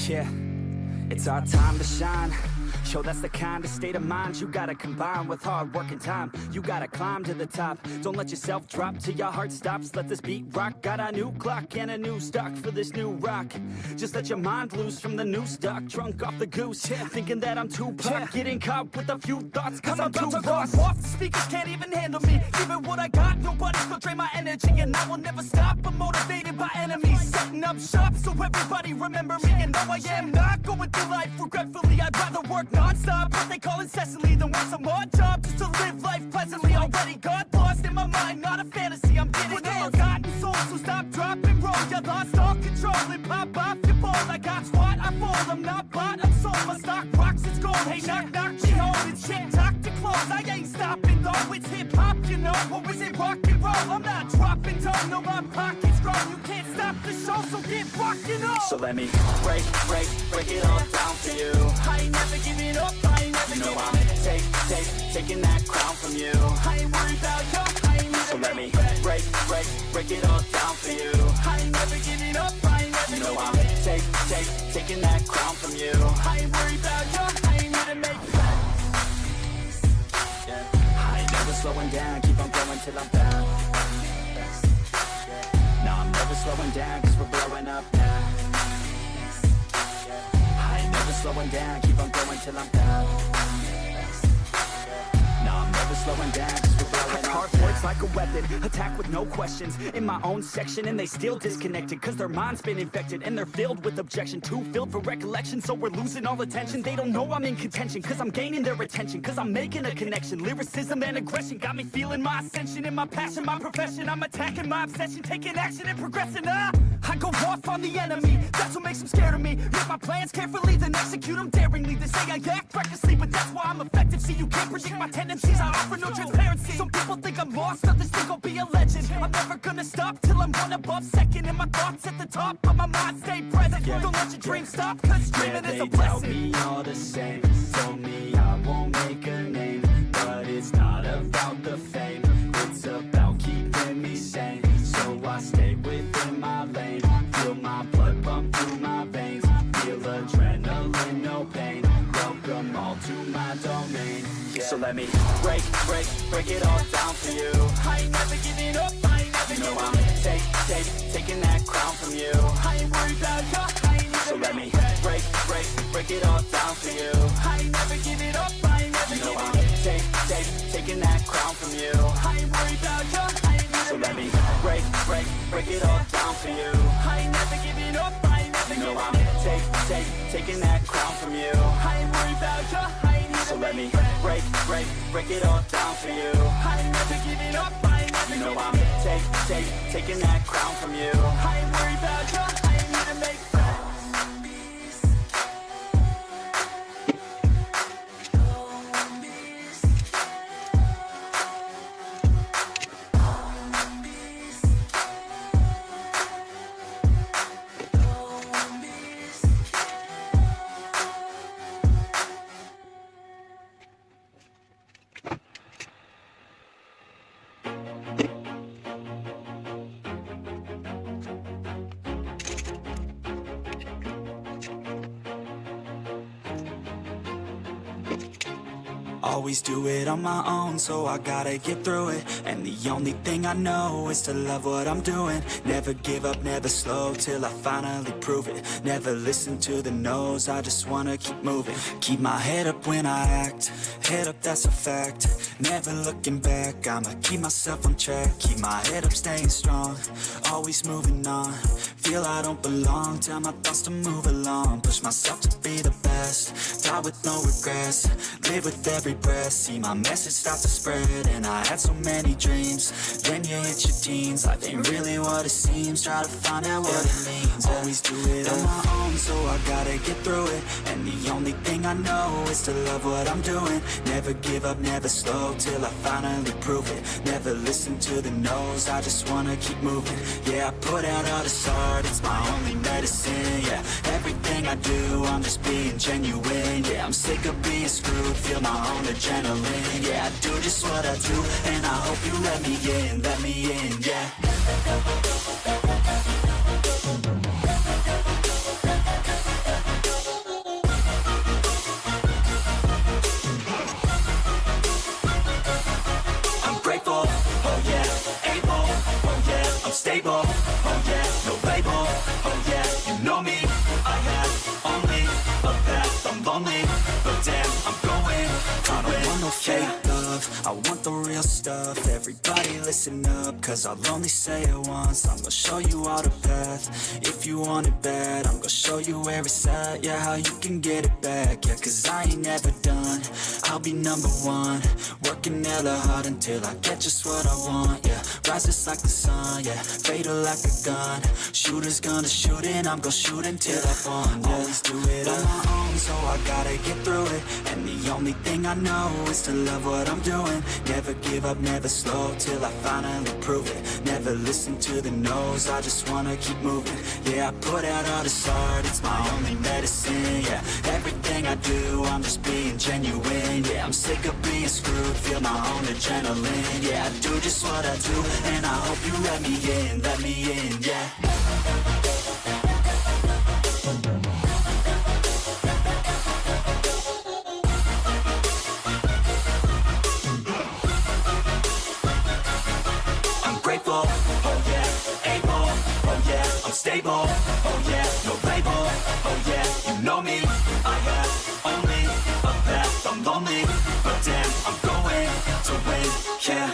Yeah, it's our time to shine. Yo, that's the kind of state of mind you gotta combine with hard work and time. You gotta climb to the top. Don't let yourself drop till your heart stops. Let this beat rock. Got a new clock and a new stock for this new rock. Just let your mind loose from the new stock. Drunk off the goose, yeah. Thinking that I'm too pop. Getting caught with a few thoughts cause I'm too lost. Off the speakers can't even handle me. Giving what I got, nobody's gonna drain my energy. And I will never stop, I'm motivated by enemies. Setting up shop so everybody remember me. And no, I am not going through life regretfully. I'd rather work non-stop, what they call incessantly, than work some odd job just to live life pleasantly. Already got lost in my mind, not a fantasy, I'm getting with all forgotten souls, so stop, drop, and roll. You lost all control and pop off your ball. I got squat, I fall, I'm not bought, I'm sold. My stock rocks, it's gold. Hey, knock, knock, she home, it's shit, talk to close. I ain't stopping though, it's hip-hop, you know. Or is it rock and roll? I'm not dropping down, no, my pocket's grown. You can't stop the show, so get rockin' on. So let me break it all down for you. I ain't never giving up, I ain't never giving up. I'm taking that crown from you. I ain't worried about you, I ain't never. So let me break it all down for you. I ain't never giving up, I ain't never giving up. I'm taking that crown from you. I ain't worried about you, I ain't here to make plans. Yeah. I ain't never slowing down, keep on going till I'm down. No, I'm never slowing down cause we're blowing up now. I ain't never slowing down, keep on going till I'm down. No, I'm never slowing down cause we're blowing up. Hard words like a weapon, attack with no questions. In my own section and they still disconnected cause their mind's been infected and they're filled with objection. Too filled for recollection so we're losing all attention. They don't know I'm in contention cause I'm gaining their attention. Cause I'm making a connection. Lyricism and aggression got me feeling my ascension. In my passion, my profession, I'm attacking my obsession. Taking action and progressing. I go off on the enemy, that's what makes them scared of me. Make my plans carefully, then execute them daringly. They say I act recklessly, but that's why I'm effective. See, you can't predict my tendencies, I offer no transparency. Some people think I'm lost, others think I'll be a legend. I'm never gonna stop till I'm one above second. And my thoughts at the top, but my mind stay present. Don't let your dreams stop, cause dreaming is a blessing. They tell me all the same, told me I won't make a name. But it's not about the fame, it's about keeping me sane. So I stay within my lane, feel my blood pump through my veins. Feel adrenaline, no pain, welcome all to my domain. Yeah. So let me break it all down for you. I ain't never giving up, I ain't never giving up. I'm taking that crown from you. I ain't worried about you, I ain't never. So let me break it all down for you. I ain't never giving up, I ain't never giving up. I'm taking that crown from you. I ain't worried about you, I ain't never. So let me break it all down for you. I ain't never giving up, I ain't never giving up. I'm taking that crown from you. I ain't worried about you, I ain't never. So let me break it all down for you. I ain't never giving up, I ain't never giving up. I'm taking that crown from you. I ain't worried about you, I ain't here to make friends. Always do it on my own, so I gotta get through it. And the only thing I know is to love what I'm doing. Never give up, never slow, till I finally prove it. Never listen to the no's, I just wanna keep moving. Keep my head up when I act, head up, that's a fact. Never looking back, I'ma keep myself on track. Keep my head up, staying strong, always moving on. Feel I don't belong, tell my thoughts to move along. Push myself to be the best, die with no regrets. Live with every breath, see my message start to spread. And I had so many dreams, then you hit your teens. Life ain't really what it seems, try to find out what it means. Always do it on my own, so I gotta get through it. And the only thing I know is to love what I'm doing. Never give up, never slow, till I finally prove it. Never listen to the no's, I just wanna keep moving. Yeah, I put out all this art, it's my only medicine. Yeah, everything I do, I'm just being genuine. Yeah, I'm sick of being screwed, feel my own adrenaline. Yeah, I do just what I do, and I hope you let me in, yeah. want no fake love, I want the real stuff. Everybody listen up, cause I'll only say it once. I'm gonna show you all the path. If you want it bad, I'm gonna show you where it's at. Yeah, how you can get it back. Yeah, cause I ain't never done. I'll be number one, working hella hard until I get just what I want. Yeah, rises like the sun, yeah, fatal like a gun. Shooter's gonna shoot and I'm gonna shoot until I won. Yeah. Always do it on my own, so I gotta get through it. And the only thing I know is to love what I'm doing. Never give up, never slow, till I finally prove it. Never listen to the no's, I just wanna keep moving. Yeah, I put out all this art, it's my only medicine. Yeah, everything I do, I'm just being genuine. Yeah, I'm sick of being screwed, feel my own adrenaline. Yeah, I do just what I do, and I hope you let me in, yeah. Grateful, oh yeah, able, oh yeah, I'm stable, oh yeah, no label, oh yeah, you know me, I have only a path, I'm lonely, but damn, I'm going to win, yeah.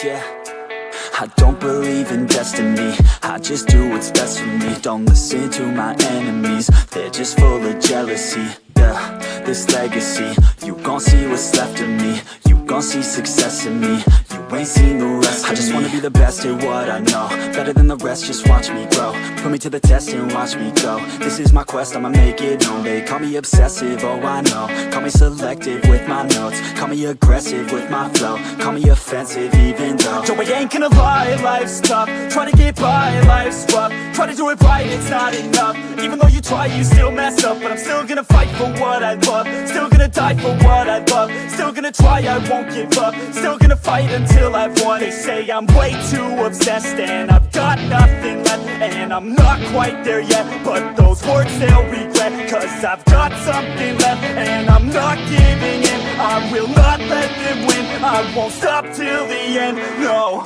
Yeah, I don't believe in destiny, I just do what's best for me. Don't listen to my enemies, they're just full of jealousy. Yeah, this legacy, you gon' see what's left of me. You gon' see success in me, you ain't seen the rest of me. I just wanna be the best at what I know, better than the rest, just watch me grow. Put me to the test and watch me go. This is my quest, I'ma make it known. They call me obsessive, oh I know. Call me selective with my notes, call me aggressive with my flow. Call me offensive even though Joe, I ain't gonna lie, life's tough. Try to get by, life's rough. Try to do it right, it's not enough. Even though you try, you still mess up. But I'm still gonna fight for what I love. Still gonna die for what I love. Still gonna try, I won't give up. Still gonna fight until I've won. They say I'm way too obsessed and I've got nothing left, and I'm not quite there yet, but those words they'll regret. Cause I've got something left and I'm not giving in. I will not let them win, I won't stop till the end, no.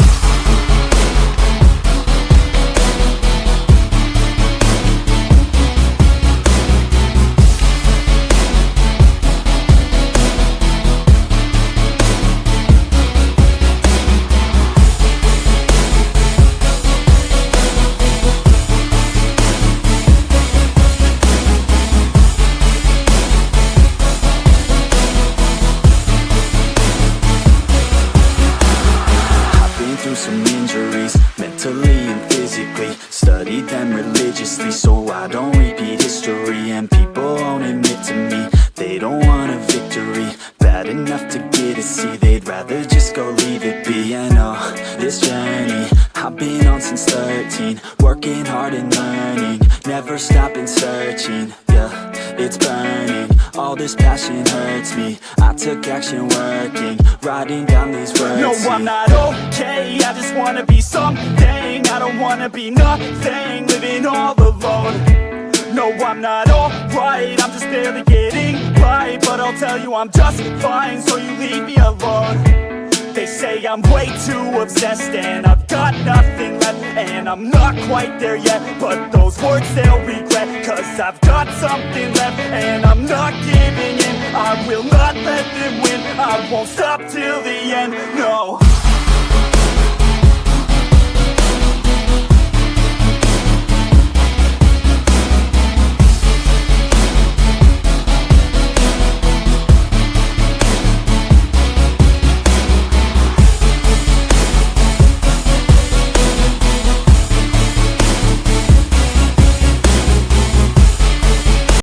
Some injuries, mentally and physically. Studied them religiously so I don't repeat history. And people won't admit to me they don't want a victory. Bad enough to get a C, they'd rather just go leave it be. I know this journey I've been on since 13, working hard and learning, never stopping searching. Yeah, it's burning, all this passion hurts me. I took action working, writing down these words. No, I'm not okay, I just wanna be something. I don't wanna be nothing, living all alone. No, I'm not alright, I'm just barely getting by. But I'll tell you I'm just fine, so you leave me alone. They say I'm way too obsessed and I've got nothing left, and I'm not quite there yet, but those words they'll regret. Cause I've got something left and I'm not giving in. I will not let them win, I won't stop till the end, no.